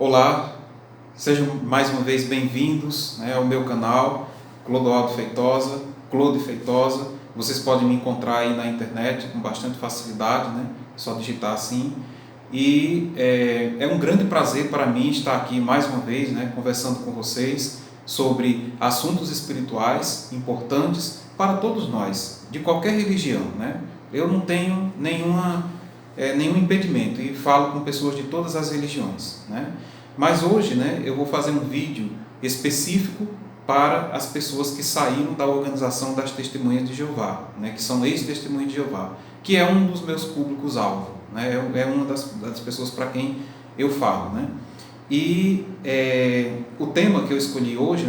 Olá, sejam mais uma vez bem-vindos, ao meu canal, Clodoaldo Feitosa, Clode Feitosa. Vocês podem me encontrar aí na internet com bastante facilidade, só digitar assim. E é um grande prazer para mim estar aqui mais uma vez, conversando com vocês sobre assuntos espirituais importantes para todos nós, de qualquer religião. Eu não tenho nenhum impedimento e falo com pessoas de todas as religiões. Mas hoje eu vou fazer um vídeo específico para as pessoas que saíram da organização das Testemunhas de Jeová, que são ex-testemunhas de Jeová, que é um dos meus públicos-alvo, é uma das pessoas para quem eu falo. E o tema que eu escolhi hoje,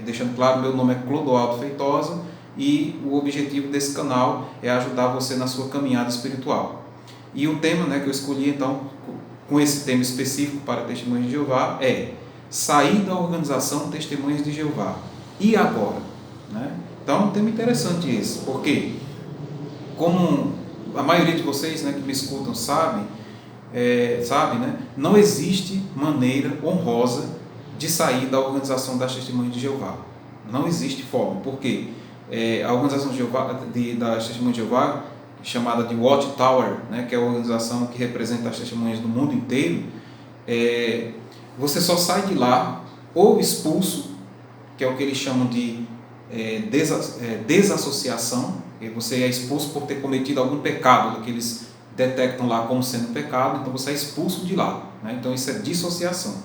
deixando claro, meu nome é Clodoaldo Feitosa e o objetivo desse canal é ajudar você na sua caminhada espiritual. E o tema que eu escolhi, então, com esse tema específico para Testemunhas de Jeová é sair da organização Testemunhas de Jeová. E agora? Então, é um tema interessante esse, porque, como a maioria de vocês que me escutam sabe, não existe maneira honrosa de sair da organização das Testemunhas de Jeová. Não existe forma. Por quê? A organização de Jeová, das Testemunhas de Jeová, chamada de Watchtower, que é a organização que representa as testemunhas do mundo inteiro, você só sai de lá ou expulso, que é o que eles chamam de desassociação, e você é expulso por ter cometido algum pecado, que eles detectam lá como sendo pecado, então você é expulso de lá. Então isso é dissociação,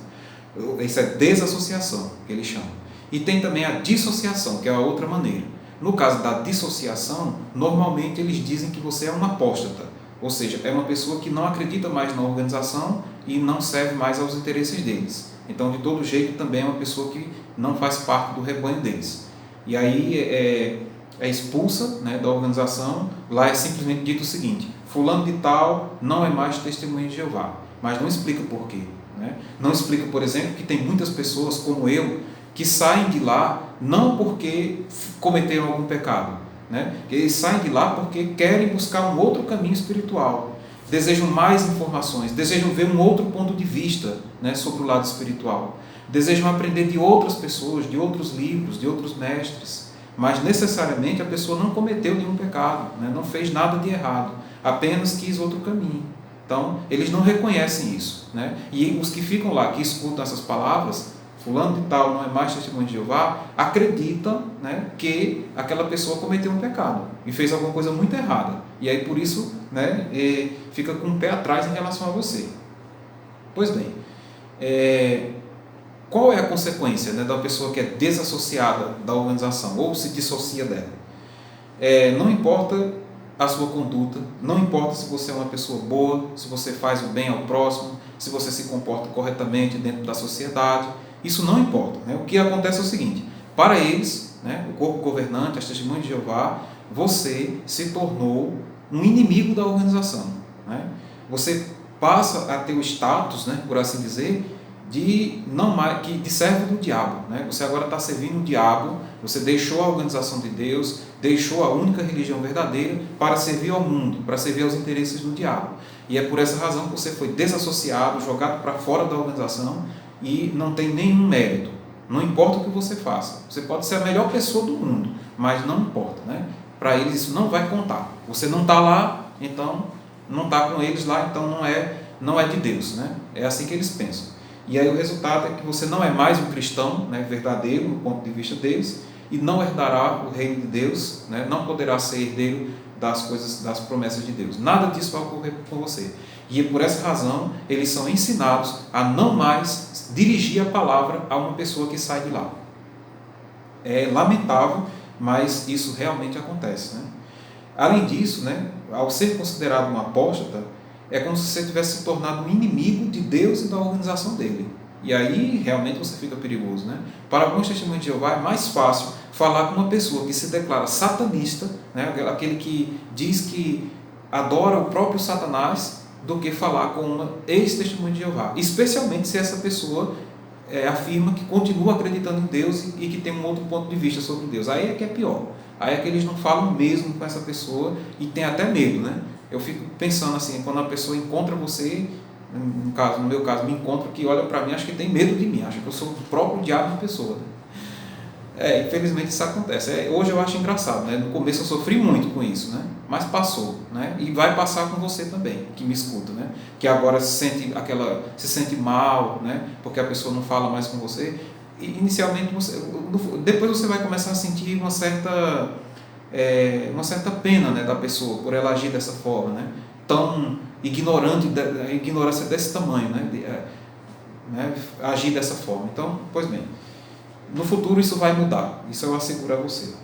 isso é desassociação, que eles chamam. E tem também a dissociação, que é a outra maneira. No caso da dissociação, normalmente eles dizem que você é um apóstata, ou seja, é uma pessoa que não acredita mais na organização e não serve mais aos interesses deles. Então, de todo jeito, também é uma pessoa que não faz parte do rebanho deles. E aí é expulsa da organização. Lá é simplesmente dito o seguinte: fulano de tal não é mais testemunha de Jeová, mas não explica por quê. Não explica, por exemplo, que tem muitas pessoas como eu que saem de lá não porque cometeram algum pecado, eles saem de lá porque querem buscar um outro caminho espiritual, desejam mais informações, desejam ver um outro ponto de vista sobre o lado espiritual, desejam aprender de outras pessoas, de outros livros, de outros mestres, mas necessariamente a pessoa não cometeu nenhum pecado, não fez nada de errado, apenas quis outro caminho. Então, eles não reconhecem isso. E os que ficam lá, que escutam essas palavras, fulano de tal não é mais testemunho de Jeová, acreditam que aquela pessoa cometeu um pecado e fez alguma coisa muito errada. E aí por isso fica com o pé atrás em relação a você. Pois bem, qual é a consequência da pessoa que é desassociada da organização ou se dissocia dela? Não importa a sua conduta, não importa se você é uma pessoa boa, se você faz o bem ao próximo, se você se comporta corretamente dentro da sociedade, isso não importa. O que acontece é o seguinte: para eles, o corpo governante, as testemunhas de Jeová, você se tornou um inimigo da organização. Você passa a ter o status, por assim dizer, de servo do diabo. Você agora está servindo o diabo, você deixou a organização de Deus, deixou a única religião verdadeira para servir ao mundo, para servir aos interesses do diabo. E é por essa razão que você foi desassociado, jogado para fora da organização e não tem nenhum mérito. Não importa o que você faça. Você pode ser a melhor pessoa do mundo, mas não importa. Para eles isso não vai contar. Você não está lá, então não está com eles lá, então não é de Deus. É assim que eles pensam. E aí o resultado é que você não é mais um cristão verdadeiro, no ponto de vista deles, e não herdará o reino de Deus, não poderá ser herdeiro das coisas, das promessas de Deus. Nada disso vai ocorrer com você. E por essa razão, eles são ensinados a não mais dirigir a palavra a uma pessoa que sai de lá. É lamentável, mas isso realmente acontece. Além disso, ao ser considerado um apóstata, é como se você tivesse se tornado um inimigo de Deus e da organização dele. E aí realmente você fica perigoso. Para alguns testemunhos de Jeová é mais fácil falar com uma pessoa que se declara satanista, aquele que diz que adora o próprio Satanás, do que falar com uma ex-testemunha de Jeová, especialmente se essa pessoa afirma que continua acreditando em Deus e que tem um outro ponto de vista sobre Deus. Aí é que é pior. Aí é que eles não falam mesmo com essa pessoa e tem até medo. Eu fico pensando assim, quando a pessoa encontra você no meu caso, me encontram que olham para mim, acho que tem medo de mim, acham que eu sou o próprio diabo em pessoa. Né? Infelizmente isso acontece. Hoje eu acho engraçado, né? No começo eu sofri muito com isso, né? Mas passou, né? E vai passar com você também, que me escuta, né? Que agora se sente mal, né? Porque a pessoa não fala mais com você. E inicialmente, depois você vai começar a sentir uma certa pena, né, da pessoa por ela agir dessa forma, né? Tão ignorante, a ignorância desse tamanho, né? Agir dessa forma. Então, pois bem, no futuro isso vai mudar, isso eu asseguro a você.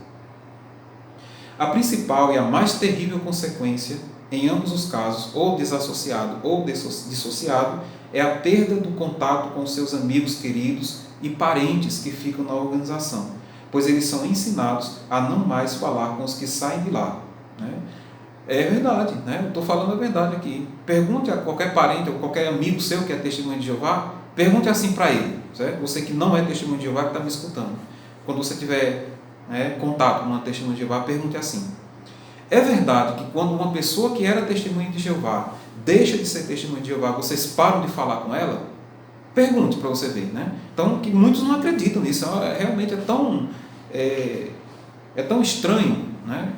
A principal e a mais terrível consequência, em ambos os casos, ou desassociado ou dissociado, é a perda do contato com seus amigos queridos e parentes que ficam na organização, pois eles são ensinados a não mais falar com os que saem de lá. Né? É verdade, né? Eu estou falando a verdade aqui. Pergunte a qualquer parente ou qualquer amigo seu que é testemunho de Jeová, pergunte assim para ele, certo? Você que não é testemunho de Jeová, que está me escutando. Quando você tiver contato com uma testemunha de Jeová, pergunte assim: é verdade que quando uma pessoa que era testemunha de Jeová deixa de ser testemunha de Jeová, vocês param de falar com ela? Pergunte para você ver, né? Então, que muitos não acreditam nisso, realmente é tão estranho, né?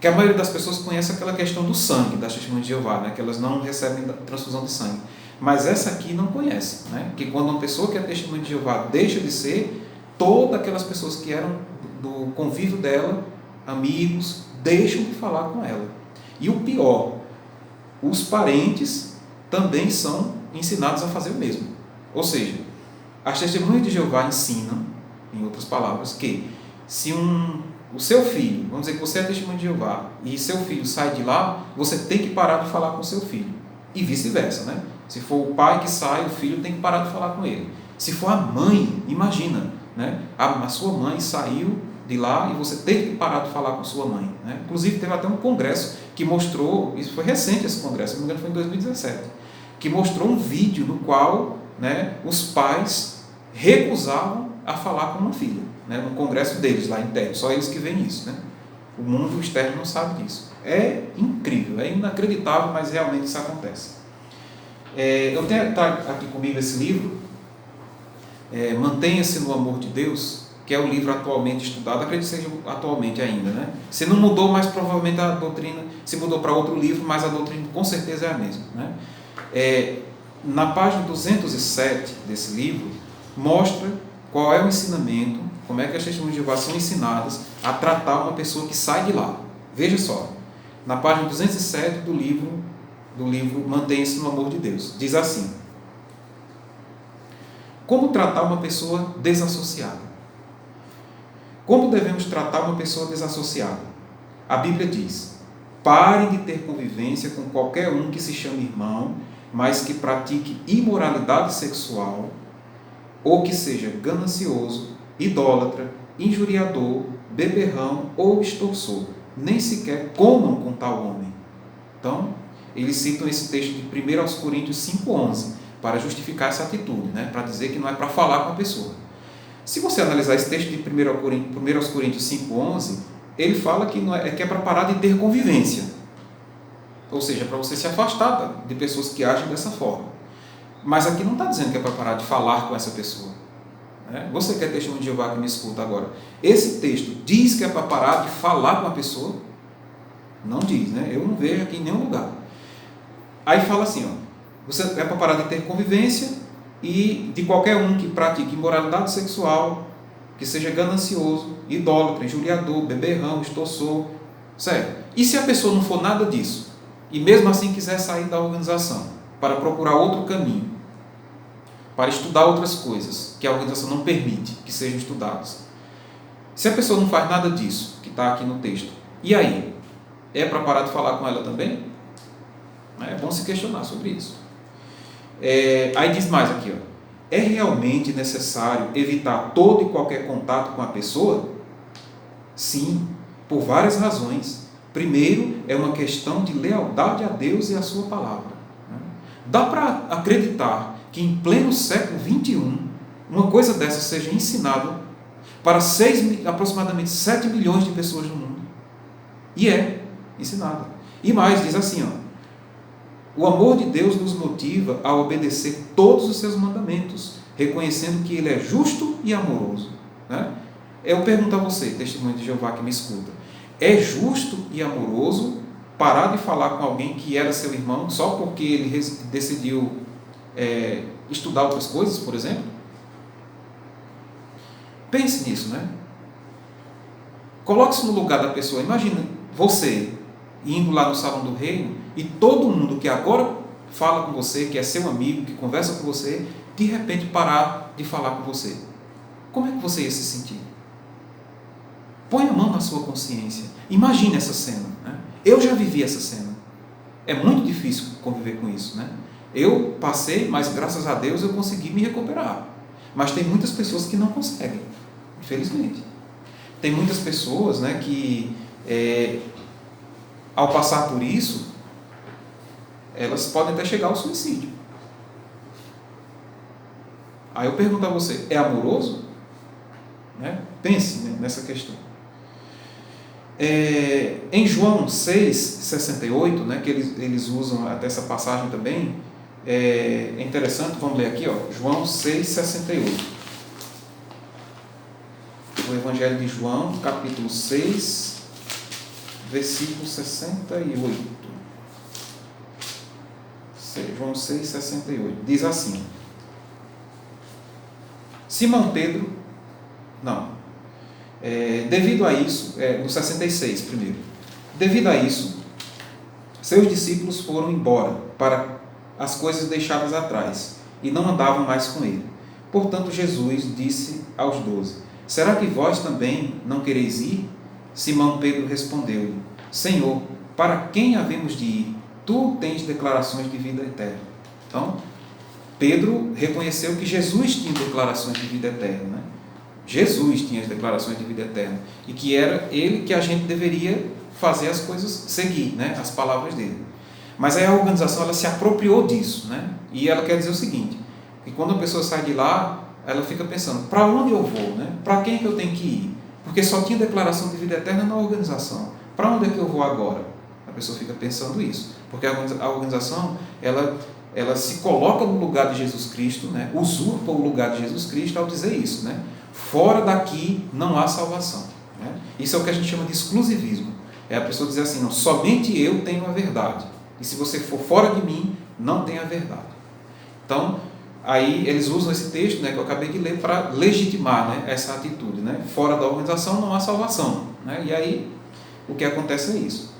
Que a maioria das pessoas conhece aquela questão do sangue, das testemunhas de Jeová, né? Que elas não recebem transfusão de sangue. Mas essa aqui não conhece, né? Que quando uma pessoa que é testemunha de Jeová deixa de ser, todas aquelas pessoas que eram do convívio dela, amigos, deixam de falar com ela. E o pior, os parentes também são ensinados a fazer o mesmo. Ou seja, as testemunhas de Jeová ensinam, em outras palavras, que se o seu filho, vamos dizer que você é testemunha de Jeová, e seu filho sai de lá, você tem que parar de falar com o seu filho. E vice-versa, né? Se for o pai que sai, o filho tem que parar de falar com ele. Se for a mãe, imagina, né? A sua mãe saiu de lá e você teve que parar de falar com sua mãe. Né? Inclusive, teve até um congresso que mostrou, isso foi recente esse congresso, se não me engano foi em 2017, que mostrou um vídeo no qual, né, os pais recusavam a falar com uma filha, né, no congresso deles, lá interno, só eles que veem isso. Né? O mundo externo não sabe disso. É incrível, é inacreditável, mas realmente isso acontece. Eu tenho aqui comigo esse livro, Mantenha-se no Amor de Deus, que é o livro atualmente estudado, acredito que seja atualmente ainda, né? Se não mudou, mas provavelmente a doutrina se mudou para outro livro, mas a doutrina com certeza é a mesma, né? Na página 207 desse livro, mostra qual é o ensinamento, como é que as testemunhas de Jeová são ensinadas a tratar uma pessoa que sai de lá. Veja só, na página 207 do livro Mantenha-se no Amor de Deus, diz assim: como tratar uma pessoa desassociada? Como devemos tratar uma pessoa desassociada? A Bíblia diz: pare de ter convivência com qualquer um que se chame irmão, mas que pratique imoralidade sexual, ou que seja ganancioso, idólatra, injuriador, beberrão ou extorsor. Nem sequer comam com tal homem. Então, eles citam esse texto de 1 Coríntios 5,11 para justificar essa atitude, né? Para dizer que não é para falar com a pessoa. Se você analisar esse texto de 1 Coríntios 5,11, ele fala que é para parar de ter convivência. Ou seja, para você se afastar de pessoas que agem dessa forma. Mas aqui não está dizendo que é para parar de falar com essa pessoa. Né? Você que é testemunho de Jeová que me escuta agora, esse texto diz que é para parar de falar com a pessoa? Não diz, né? Eu não vejo aqui em nenhum lugar. Aí fala assim, você é para parar de ter convivência e de qualquer um que pratique imoralidade sexual, que seja ganancioso, idólatra, injuriador, beberrão, extorsor, certo? E se a pessoa não for nada disso, e mesmo assim quiser sair da organização, para procurar outro caminho, para estudar outras coisas, que a organização não permite que sejam estudadas, se a pessoa não faz nada disso, que está aqui no texto, e aí? É para parar de falar com ela também? É bom se questionar sobre isso. Aí diz mais aqui, é realmente necessário evitar todo e qualquer contato com a pessoa? Sim, por várias razões. Primeiro, é uma questão de lealdade a Deus e a sua palavra. Dá para acreditar que em pleno século XXI, uma coisa dessa seja ensinada para aproximadamente 7 milhões de pessoas no mundo? E é ensinada. E mais, diz assim, O amor de Deus nos motiva a obedecer todos os seus mandamentos, reconhecendo que Ele é justo e amoroso. Né? Eu pergunto a você, testemunho de Jeová que me escuta, é justo e amoroso parar de falar com alguém que era seu irmão só porque ele decidiu estudar outras coisas, por exemplo? Pense nisso, né? Coloque-se no lugar da pessoa. Imagina você indo lá no salão do reino e todo mundo que agora fala com você, que é seu amigo, que conversa com você, de repente parar de falar com você. Como é que você ia se sentir? Põe a mão na sua consciência. Imagine essa cena. Né? Eu já vivi essa cena. É muito difícil conviver com isso. Né? Eu passei, mas graças a Deus eu consegui me recuperar. Mas tem muitas pessoas que não conseguem, infelizmente. Tem muitas pessoas, né, que ao passar por isso, elas podem até chegar ao suicídio. Aí eu pergunto a você, é amoroso? Né? Pense, né, nessa questão. Em João 6,68, né, que eles usam até essa passagem também, é interessante, vamos ler aqui, ó, João 6,68. O Evangelho de João, capítulo 6, versículo 68. João 6,68. Diz assim: Simão Pedro, devido a isso, no 66 primeiro, devido a isso, seus discípulos foram embora para as coisas deixadas atrás e não andavam mais com ele. Portanto, Jesus disse aos 12: Será que vós também não quereis ir? Simão Pedro respondeu-lhe: Senhor, para quem havemos de ir? Tu tens declarações de vida eterna. Então, Pedro reconheceu que Jesus tinha declarações de vida eterna. Né? Jesus tinha as declarações de vida eterna. E que era ele que a gente deveria fazer as coisas, seguir, né? As palavras dele. Mas aí a organização ela se apropriou disso. Né? E ela quer dizer o seguinte, que quando a pessoa sai de lá, ela fica pensando, para onde eu vou? Né? Para quem que eu tenho que ir? Porque só tinha declaração de vida eterna na organização. Para onde é que eu vou agora? A pessoa fica pensando isso. Porque a organização, ela se coloca no lugar de Jesus Cristo, né? Usurpa o lugar de Jesus Cristo ao dizer isso. Né? Fora daqui não há salvação. Né? Isso é o que a gente chama de exclusivismo. É a pessoa dizer assim, não, somente eu tenho a verdade. E se você for fora de mim, não tem a verdade. Então, aí eles usam esse texto, né, que eu acabei de ler para legitimar, né, essa atitude. Né? Fora da organização não há salvação. Né? E aí o que acontece é isso.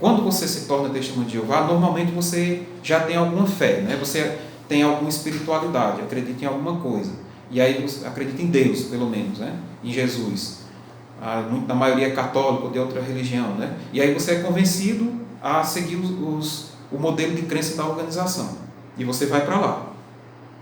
Quando você se torna testemunho de Jeová, normalmente você já tem alguma fé, né? Você tem alguma espiritualidade, acredita em alguma coisa. E aí você acredita em Deus, pelo menos, né? Em Jesus. Na maioria é católico ou de outra religião. Né? E aí você é convencido a seguir o modelo de crença da organização. E você vai para lá,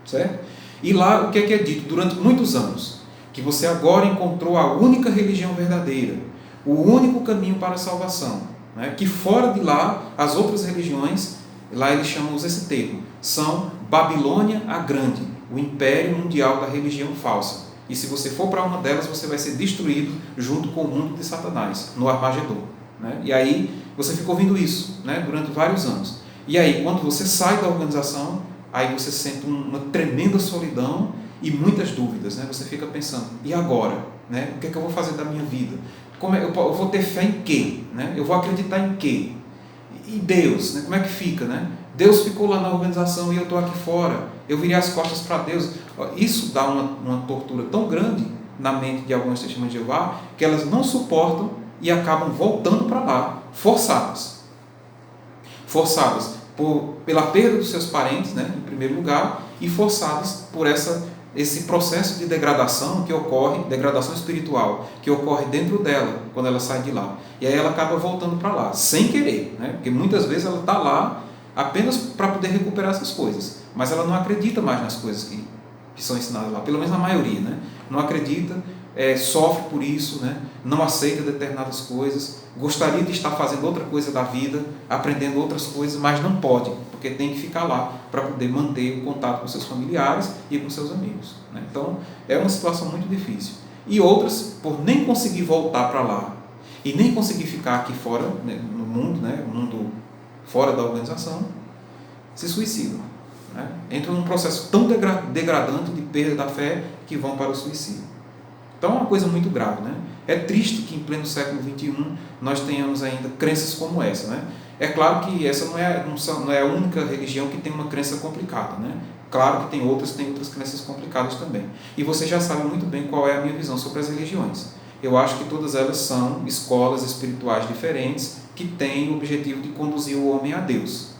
certo? E lá o que é dito durante muitos anos? Que você agora encontrou a única religião verdadeira, o único caminho para a salvação. Né? Que fora de lá, as outras religiões, lá eles chamam esse termo, são Babilônia a Grande, o império mundial da religião falsa. E se você for para uma delas, você vai ser destruído junto com o mundo de Satanás, no Armagedon. Né? E aí você fica ouvindo isso, né, durante vários anos. E aí, quando você sai da organização, aí você sente uma tremenda solidão e muitas dúvidas. Né? Você fica pensando, e agora? Né? O que é que eu vou fazer da minha vida? Eu vou ter fé em quê? Né? Eu vou acreditar em quê? E Deus, né? Como é que fica? Né? Deus ficou lá na organização e eu estou aqui fora. Eu virei as costas para Deus. Isso dá uma tortura tão grande na mente de algumas testemunhas de Jeová que elas não suportam e acabam voltando para lá, forçadas pela perda dos seus parentes, né, em primeiro lugar, e forçadas por esse processo de degradação que ocorre, degradação espiritual, que ocorre dentro dela, quando ela sai de lá. E aí ela acaba voltando para lá, sem querer, né, porque muitas vezes ela está lá apenas para poder recuperar essas coisas, mas ela não acredita mais nas coisas que são ensinadas lá, pelo menos a maioria, né, não acredita, sofre por isso, né, não aceita determinadas coisas, gostaria de estar fazendo outra coisa da vida, aprendendo outras coisas, mas não pode, porque tem que ficar lá para poder manter o contato com seus familiares e com seus amigos. Né? Então, é uma situação muito difícil. E outras, por nem conseguir voltar para lá, e nem conseguir ficar aqui fora, né, no mundo, né, o mundo fora da organização, se suicidam, né? Entram num processo tão degradante de perda da fé que vão para o suicídio. Então é uma coisa muito grave, né? É triste que em pleno século XXI nós tenhamos ainda crenças como essa, né? É claro que essa não é a única religião que tem uma crença complicada, né? Claro que tem outras crenças complicadas também. E você já sabe muito bem qual é a minha visão sobre as religiões. Eu acho que todas elas são escolas espirituais diferentes que têm o objetivo de conduzir o homem a Deus.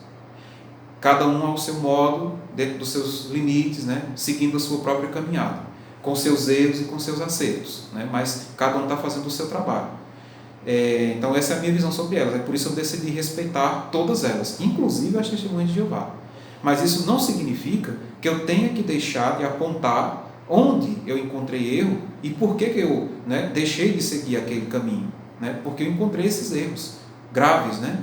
Cada um ao seu modo, dentro dos seus limites, né? Seguindo a sua própria caminhada, com seus erros e com seus acertos, né? Mas cada um está fazendo o seu trabalho. Então essa é a minha visão sobre elas. É por isso que eu decidi respeitar todas elas, inclusive as Testemunhas de Jeová. Mas isso não significa que eu tenha que deixar de apontar onde eu encontrei erro e por que eu, né, deixei de seguir aquele caminho, né? Porque eu encontrei esses erros graves, né?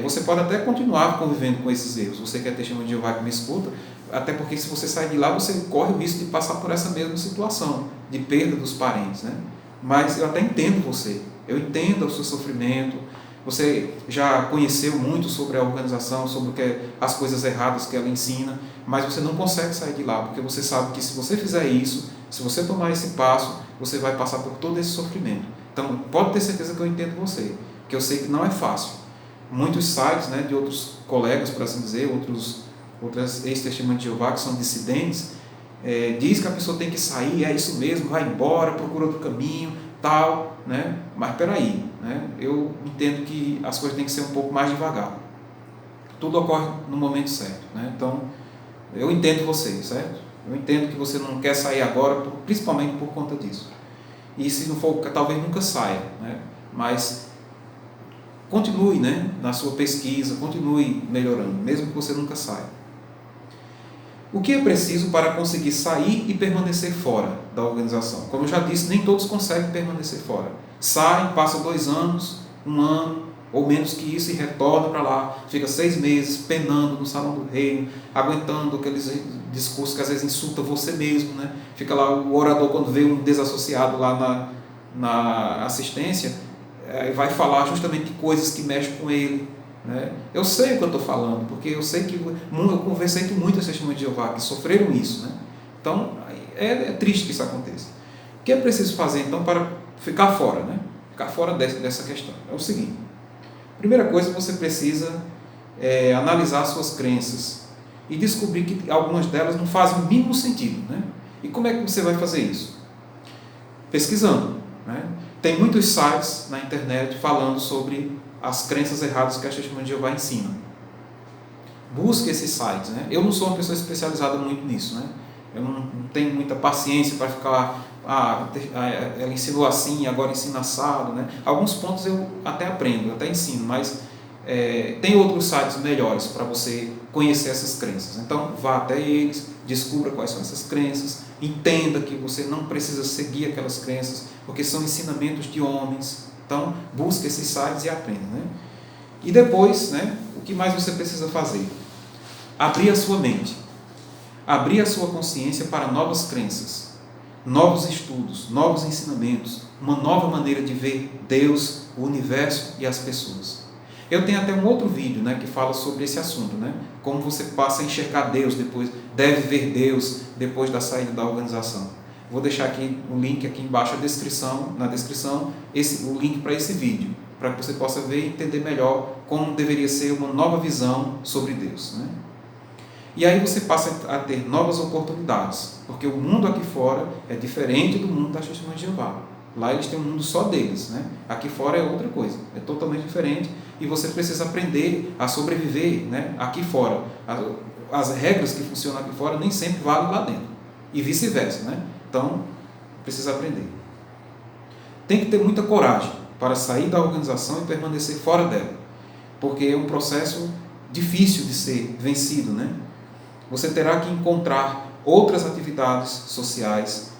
Você pode até continuar convivendo com esses erros, você que é testemunho de Jeová que me escuta, até porque se você sair de lá, você corre o risco de passar por essa mesma situação, de perda dos parentes, né? Mas eu até entendo você, eu entendo o seu sofrimento, você já conheceu muito sobre a organização, sobre as coisas erradas que ela ensina, mas você não consegue sair de lá, porque você sabe que se você fizer isso, se você tomar esse passo, você vai passar por todo esse sofrimento. Então, pode ter certeza que eu entendo você, que eu sei que não é fácil. Muitos sites, né, de outros colegas, por assim dizer, outras ex-testemunhas de Jeová que são dissidentes, diz que a pessoa tem que sair, é isso mesmo, vai embora, procura outro caminho, tal, né? Mas peraí, né? Eu entendo que as coisas têm que ser um pouco mais devagar. Tudo ocorre no momento certo, né? Então, eu entendo você, certo? Eu entendo que você não quer sair agora, principalmente por conta disso. E se não for, talvez nunca saia, né? Mas continue, né, na sua pesquisa, continue melhorando, mesmo que você nunca saia. O que é preciso para conseguir sair e permanecer fora da organização? Como eu já disse, nem todos conseguem permanecer fora. Saem, passam 2 anos, 1 ano, ou menos que isso, e retorna para lá, fica 6 meses penando no salão do reino, aguentando aqueles discursos que às vezes insulta você mesmo, né? Fica lá o orador, quando vê um desassociado lá na assistência, vai falar justamente de coisas que mexem com ele, né? Eu sei o que eu estou falando, porque eu sei que eu conversei com muitas testemunhas de Jeová que sofreram isso, né? Então é triste que isso aconteça. O que é preciso fazer então para ficar fora, né? Ficar fora dessa questão? É o seguinte: primeira coisa, você precisa analisar suas crenças e descobrir que algumas delas não fazem o mínimo sentido, né? E como é que você vai fazer isso? Pesquisando, né? Tem muitos sites na internet falando sobre as crenças erradas que a Testemunha de Jeová ensina. Busque esses sites, né? Eu não sou uma pessoa especializada muito nisso, né? Eu não tenho muita paciência para ficar, ela ensinou assim, agora ensina assado, né? Alguns pontos eu até aprendo, até ensino, mas tem outros sites melhores para você conhecer essas crenças. Então, vá até eles, descubra quais são essas crenças, entenda que você não precisa seguir aquelas crenças, porque são ensinamentos de homens. Então, busque esses sites e aprenda, né? E depois, né, o que mais você precisa fazer? Abrir a sua mente, abrir a sua consciência para novas crenças, novos estudos, novos ensinamentos, uma nova maneira de ver Deus, o universo e as pessoas. Eu tenho até um outro vídeo, né, que fala sobre esse assunto, né? Como você passa a enxergar Deus depois, deve ver Deus depois da saída da organização. Vou deixar aqui um link aqui embaixo na descrição, o link para esse vídeo, para que você possa ver e entender melhor como deveria ser uma nova visão sobre Deus, né? E aí você passa a ter novas oportunidades, porque o mundo aqui fora é diferente do mundo das Testemunhas de Jeová. Lá eles têm um mundo só deles, né? Aqui fora é outra coisa, é totalmente diferente, e você precisa aprender a sobreviver, né, aqui fora. As regras que funcionam aqui fora nem sempre valem lá dentro, e vice-versa, né? Então, precisa aprender. Tem que ter muita coragem para sair da organização e permanecer fora dela, porque é um processo difícil de ser vencido, né? Você terá que encontrar outras atividades sociais,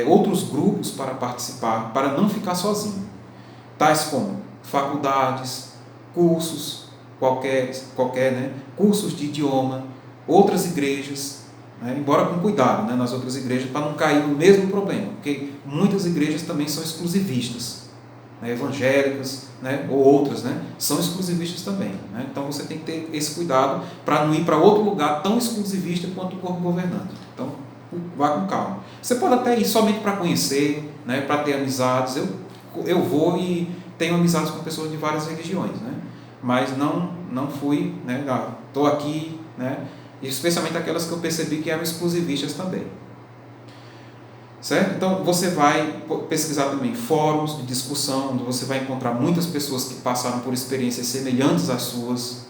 outros grupos para participar, para não ficar sozinho, tais como faculdades, cursos, qualquer, né? Cursos de idioma, outras igrejas, né? Embora com cuidado, né, nas outras igrejas, para não cair no mesmo problema, porque muitas igrejas também são exclusivistas. né, evangélicas, né, ou outras, né, são exclusivistas também. Né? Então você tem que ter esse cuidado para não ir para outro lugar tão exclusivista quanto o corpo governante. Então vá com calma. Você pode até ir somente para conhecer, né, para ter amizades. Eu vou e tenho amizades com pessoas de várias religiões, né? Mas não fui, né, estou aqui, né, especialmente aquelas que eu percebi que eram exclusivistas também. Certo? Então você vai pesquisar também fóruns de discussão, onde você vai encontrar muitas pessoas que passaram por experiências semelhantes às suas,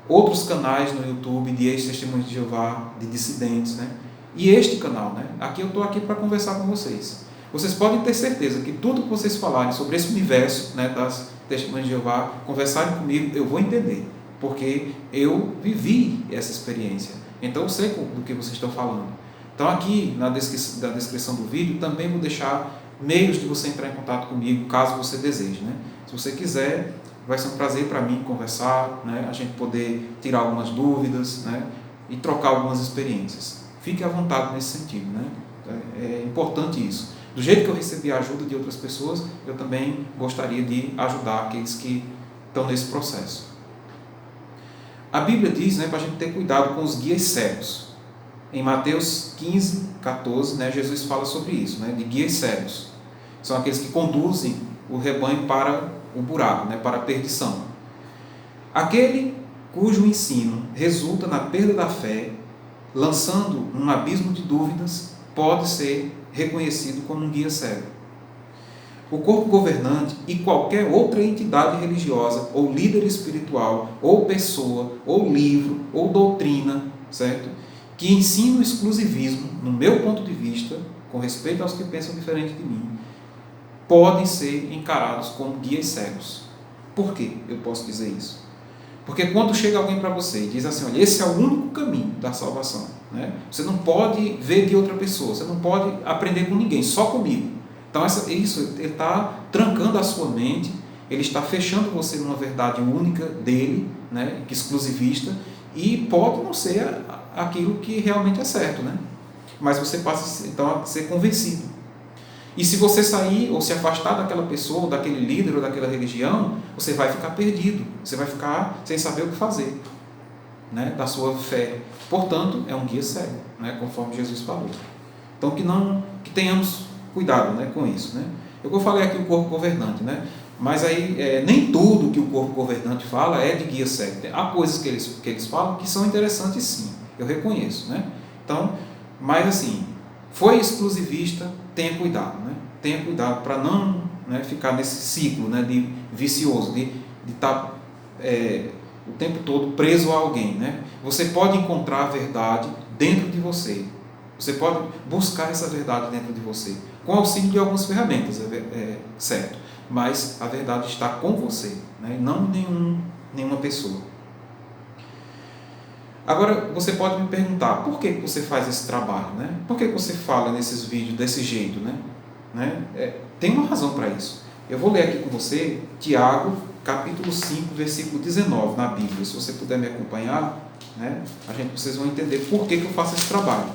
outros canais no YouTube de ex-testemunhos de Jeová, de dissidentes, né? E este canal, né? Aqui eu estou aqui para conversar com vocês. Vocês podem ter certeza que tudo que vocês falarem sobre esse universo, né, das testemunhas de Jeová, conversarem comigo, eu vou entender, porque eu vivi essa experiência. Então eu sei do que vocês estão falando. Então aqui na descrição do vídeo também vou deixar meios de você entrar em contato comigo, caso você deseje, né? Se você quiser, vai ser um prazer para mim conversar, né? A gente poder tirar algumas dúvidas, né? E trocar algumas experiências. Fique à vontade nesse sentido, né? É importante isso. Do jeito que eu recebi a ajuda de outras pessoas, eu também gostaria de ajudar aqueles que estão nesse processo. A Bíblia diz, né, para a gente ter cuidado com os guias cegos. Em Mateus 15, 14, né, Jesus fala sobre isso, né, de guias cegos. São aqueles que conduzem o rebanho para o buraco, né, para a perdição. Aquele cujo ensino resulta na perda da fé, lançando um abismo de dúvidas, pode ser reconhecido como um guia cego. O corpo governante e qualquer outra entidade religiosa, ou líder espiritual, ou pessoa, ou livro, ou doutrina, certo? Que ensina o exclusivismo, no meu ponto de vista, com respeito aos que pensam diferente de mim, podem ser encarados como guias cegos. Por que eu posso dizer isso? Porque quando chega alguém para você e diz assim, olha, esse é o único caminho da salvação, né? Você não pode ver de outra pessoa, você não pode aprender com ninguém, só comigo. Então isso, ele está trancando a sua mente, ele está fechando você numa verdade única dele, né, exclusivista, e pode não ser aquilo que realmente é certo, né? Mas você passa então a ser convencido. E se você sair ou se afastar daquela pessoa, ou daquele líder ou daquela religião, você vai ficar perdido, você vai ficar sem saber o que fazer, né, da sua fé. Portanto, é um guia cego, né, conforme Jesus falou. Então que tenhamos cuidado, né, com isso, né? Eu falei aqui o corpo governante, né? Mas aí nem tudo que o corpo governante fala é de guia cego. Há coisas que eles falam que são interessantes, sim, eu reconheço, né? Então, mas assim, foi exclusivista, tenha cuidado, né? Tenha cuidado para não, né, ficar nesse ciclo, né, de vicioso, de estar o tempo todo preso a alguém, né? Você pode encontrar a verdade dentro de você. Você pode buscar essa verdade dentro de você, com auxílio de algumas ferramentas, certo? Mas a verdade está com você, né? Não nenhuma pessoa. Agora, você pode me perguntar, por que você faz esse trabalho, né? Por que você fala nesses vídeos desse jeito, né? Tem uma razão para isso. Eu vou ler aqui com você Tiago, capítulo 5, versículo 19, na Bíblia. Se você puder me acompanhar, né, vocês vão entender por que eu faço esse trabalho.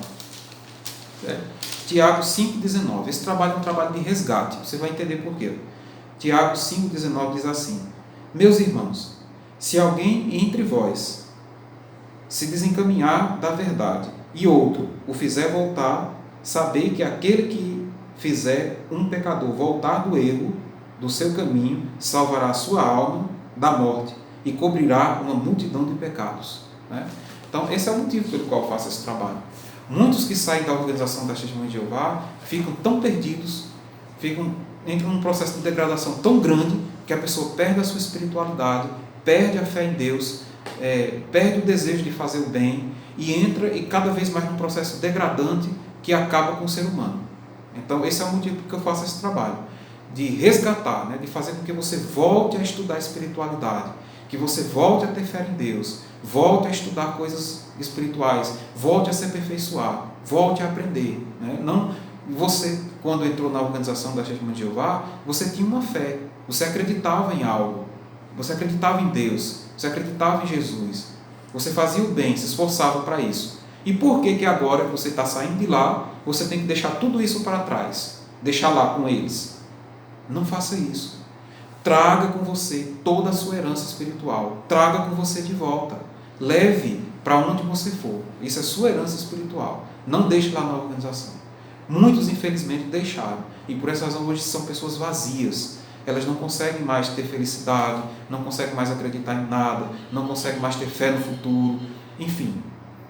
Tiago 5,19. Esse trabalho é um trabalho de resgate. Você vai entender por quê. Tiago 5,19 diz assim: meus irmãos, se alguém entre vós se desencaminhar da verdade e outro o fizer voltar, sabei que aquele que fizer um pecador voltar do erro, do seu caminho, salvará a sua alma da morte e cobrirá uma multidão de pecados. Né? Então, esse é o motivo pelo qual eu faço esse trabalho. Muitos que saem da organização das Testemunhas de Jeová ficam tão perdidos, entram num processo de degradação tão grande que a pessoa perde a sua espiritualidade, perde a fé em Deus, perde o desejo de fazer o bem e entra cada vez mais num processo degradante que acaba com o ser humano. Então esse é o motivo por que eu faço esse trabalho, de resgatar, né, de fazer com que você volte a estudar a espiritualidade, que você volte a ter fé em Deus, volte a estudar coisas espirituais, volte a se aperfeiçoar, volte a aprender. Né? Não, você, quando entrou na organização da Testemunhas de Jeová, você tinha uma fé, você acreditava em algo, você acreditava em Deus, você acreditava em Jesus, você fazia o bem, se esforçava para isso. E por que agora que você está saindo de lá, você tem que deixar tudo isso para trás, deixar lá com eles? Não faça isso. traga com você toda a sua herança espiritual, traga com você de volta, leve para onde você for, isso é sua herança espiritual, não deixe lá na organização. Muitos infelizmente deixaram, e por essa razão hoje são pessoas vazias, elas não conseguem mais ter felicidade, não conseguem mais acreditar em nada, não conseguem mais ter fé no futuro, enfim,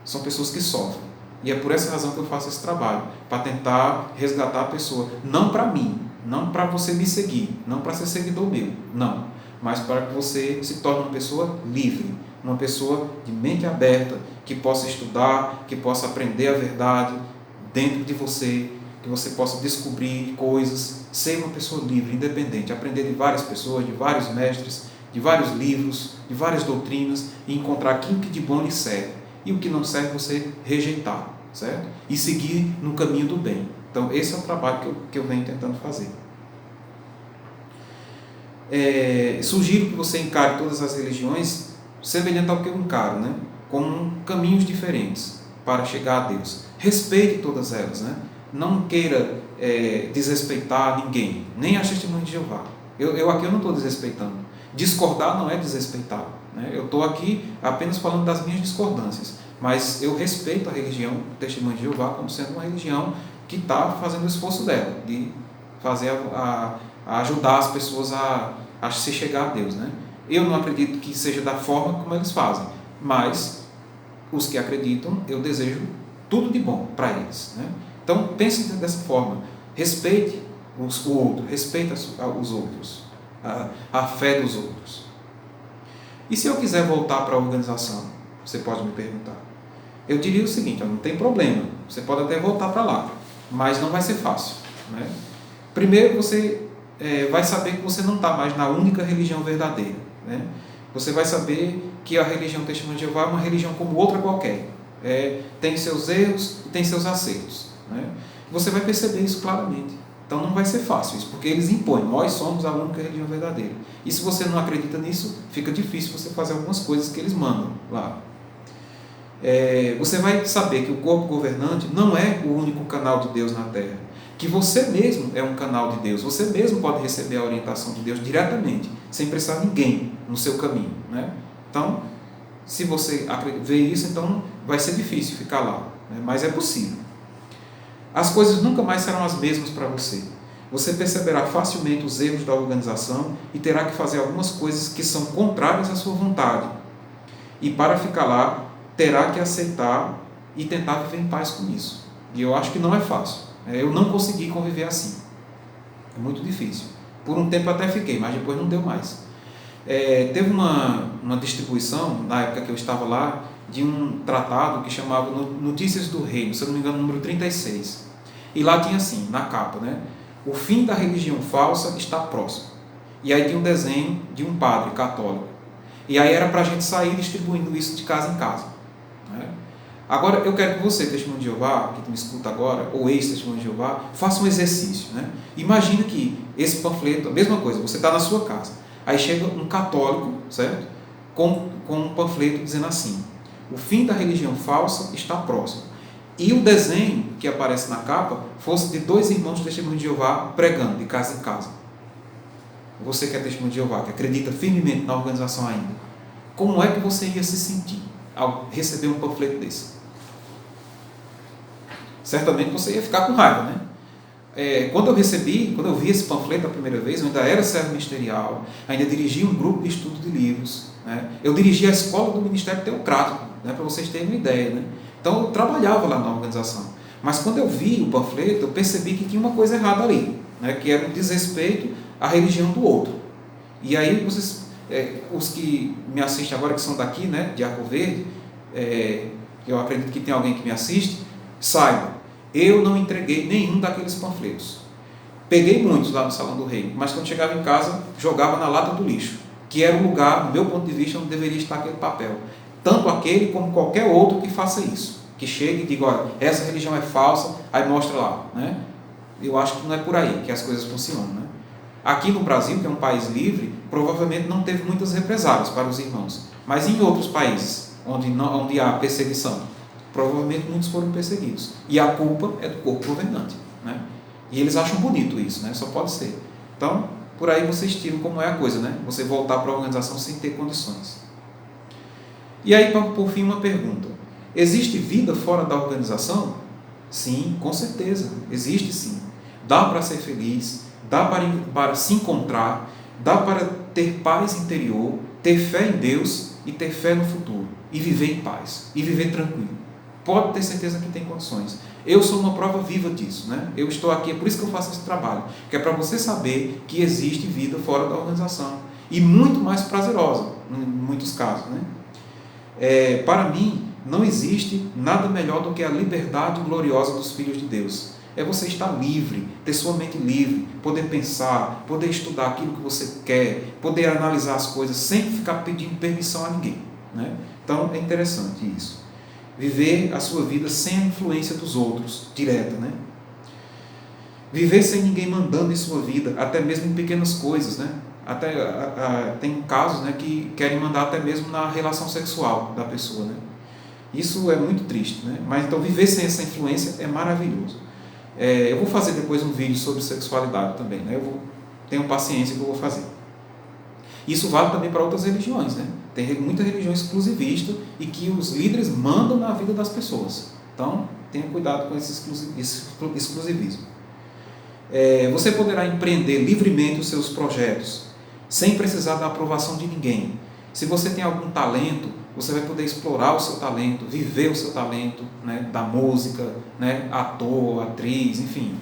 são pessoas que sofrem. E é por essa razão que eu faço esse trabalho, para tentar resgatar a pessoa, não para mim, não para você me seguir, não para ser seguidor meu, não, mas para que você se torne uma pessoa livre, uma pessoa de mente aberta, que possa estudar, que possa aprender a verdade dentro de você, que você possa descobrir coisas, ser uma pessoa livre, independente, aprender de várias pessoas, de vários mestres, de vários livros, de várias doutrinas, e encontrar aquilo que de bom lhe serve, e o que não serve você rejeitar, certo? E seguir no caminho do bem. Então esse é o trabalho que eu venho tentando fazer. Sugiro que você encare todas as religiões semelhante ao que eu encaro, né? Como caminhos diferentes para chegar a Deus. Respeite todas elas, né? Não queira desrespeitar ninguém, nem as Testemunhas de Jeová. Eu aqui eu não estou desrespeitando. Discordar não é desrespeitar, né? Eu estou aqui apenas falando das minhas discordâncias, mas eu respeito a religião Testemunhas de Jeová como sendo uma religião que está fazendo o esforço dela, de fazer a ajudar as pessoas a se chegar a Deus, né? Eu não acredito que seja da forma como eles fazem, mas os que acreditam, eu desejo tudo de bom para eles, né? Então pense dessa forma, respeite o outro, respeite os outros, a fé dos outros. E se eu quiser voltar para a organização, você pode me perguntar. Eu diria o seguinte, não tem problema, você pode até voltar para lá, mas não vai ser fácil, né? Primeiro você vai saber que você não está mais na única religião verdadeira, né? Você vai saber que a religião Testemunha de Jeová é uma religião como outra qualquer, tem seus erros e tem seus acertos, né? Você vai perceber isso claramente. Então não vai ser fácil isso, porque eles impõem, nós somos a única religião verdadeira. E se você não acredita nisso, fica difícil você fazer algumas coisas que eles mandam lá. Você vai saber que o corpo governante não é o único canal de Deus na Terra, que você mesmo é um canal de Deus, você mesmo pode receber a orientação de Deus diretamente, sem precisar de ninguém no seu caminho, né? Então, se você vê isso, então vai ser difícil ficar lá, né? Mas é possível. As coisas nunca mais serão as mesmas para você. Você perceberá facilmente os erros da organização e terá que fazer algumas coisas que são contrárias à sua vontade. E para ficar lá, terá que aceitar e tentar viver em paz com isso. E eu acho que não é fácil. Eu não consegui conviver assim. É muito difícil. Por um tempo até fiquei, mas depois não deu mais. Teve uma distribuição, na época que eu estava lá, de um tratado que chamava Notícias do Reino, se eu não me engano, número 36. E lá tinha assim, na capa, né? O fim da religião falsa está próximo. E aí tinha um desenho de um padre católico. E aí era para a gente sair distribuindo isso de casa em casa, né? Agora, eu quero que você, Testemunho de Jeová, que me escuta agora, ou ex-Testemunho de Jeová, faça um exercício, né? Imagina que esse panfleto, a mesma coisa, você está na sua casa, aí chega um católico, certo? Com um panfleto dizendo assim, o fim da religião falsa está próximo. E o desenho que aparece na capa fosse de dois irmãos de Testemunho de Jeová pregando de casa em casa. Você que é Testemunho de Jeová, que acredita firmemente na organização ainda, como é que você ia se sentir ao receber um panfleto desse? Certamente você ia ficar com raiva, né? Quando eu vi esse panfleto a primeira vez, eu ainda era servo ministerial, ainda dirigia um grupo de estudo de livros, né? Eu dirigia a escola do Ministério Teocrático, né? Para vocês terem uma ideia, né? Então eu trabalhava lá na organização. Mas quando eu vi o panfleto, eu percebi que tinha uma coisa errada ali, né? Que era um desrespeito à religião do outro. E aí vocês, os que me assistem agora, que são daqui, né, de Arco Verde, eu acredito que tem alguém que me assiste, saiba, eu não entreguei nenhum daqueles panfletos. Peguei muitos lá no Salão do Rei, mas quando chegava em casa, jogava na lata do lixo, que era o lugar, do meu ponto de vista, onde deveria estar aquele papel. Tanto aquele como qualquer outro que faça isso, que chegue e diga, olha, essa religião é falsa, aí mostra lá, né? Eu acho que não é por aí que as coisas funcionam, né? Aqui no Brasil, que é um país livre, provavelmente não teve muitas represálias para os irmãos, mas em outros países, onde há perseguição, provavelmente muitos foram perseguidos, e a culpa é do corpo governante, né? E eles acham bonito isso, né? Só pode ser. Então, por aí vocês tiram como é a coisa, né? Você voltar para a organização sem ter condições. E aí, por fim, uma pergunta. Existe vida fora da organização? Sim, com certeza. Existe sim. Dá para ser feliz, dá para se encontrar, dá para ter paz interior, ter fé em Deus e ter fé no futuro. E viver em paz, e viver tranquilo. Pode ter certeza que tem condições. Eu sou uma prova viva disso, né? Eu estou aqui, é por isso que eu faço esse trabalho, que é para você saber que existe vida fora da organização. E muito mais prazerosa, em muitos casos, né? Para mim, não existe nada melhor do que a liberdade gloriosa dos filhos de Deus. É você estar livre, ter sua mente livre, poder pensar, poder estudar aquilo que você quer, poder analisar as coisas sem ficar pedindo permissão a ninguém, né? Então, é interessante isso. Viver a sua vida sem a influência dos outros, direta, né? Viver sem ninguém mandando em sua vida, até mesmo em pequenas coisas, né? Tem casos, né, que querem mandar até mesmo na relação sexual da pessoa, né? Isso é muito triste, né? Mas então viver sem essa influência é maravilhoso. Eu vou fazer depois um vídeo sobre sexualidade também, né? Tenho paciência que eu vou fazer. Isso vale também para outras religiões, né? Tem muita religião exclusivista e que os líderes mandam na vida das pessoas. Então, tenha cuidado com esse exclusivismo. Você poderá empreender livremente os seus projetos, sem precisar da aprovação de ninguém. Se você tem algum talento, você vai poder explorar o seu talento, viver o seu talento, né, da música, né, ator, atriz, enfim.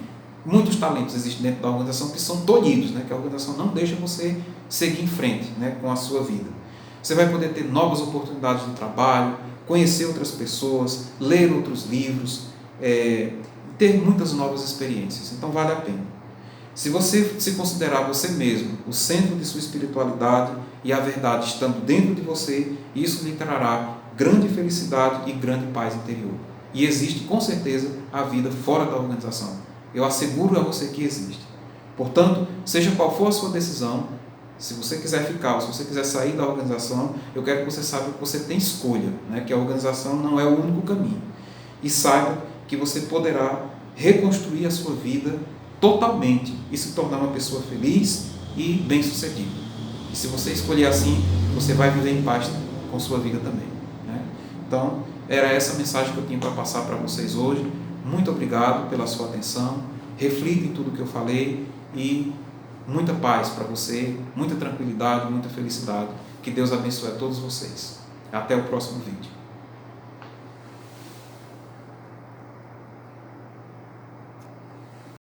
Muitos talentos existem dentro da organização que são tolhidos, né, que a organização não deixa você seguir em frente, né, com a sua vida. Você vai poder ter novas oportunidades de trabalho, conhecer outras pessoas, ler outros livros, ter muitas novas experiências. Então vale a pena. Se você se considerar você mesmo o centro de sua espiritualidade e a verdade estando dentro de você, isso lhe trará grande felicidade e grande paz interior. E existe com certeza a vida fora da organização. Eu asseguro a você que existe. Portanto, seja qual for a sua decisão, se você quiser ficar ou se você quiser sair da organização, eu quero que você saiba que você tem escolha, né? Que a organização não é o único caminho. E saiba que você poderá reconstruir a sua vida totalmente e se tornar uma pessoa feliz e bem-sucedida. E se você escolher assim, você vai viver em paz com sua vida também, né? Então, era essa a mensagem que eu tinha para passar para vocês hoje. Muito obrigado pela sua atenção. Reflita em tudo que eu falei e muita paz para você, muita tranquilidade, muita felicidade. Que Deus abençoe a todos vocês. Até o próximo vídeo.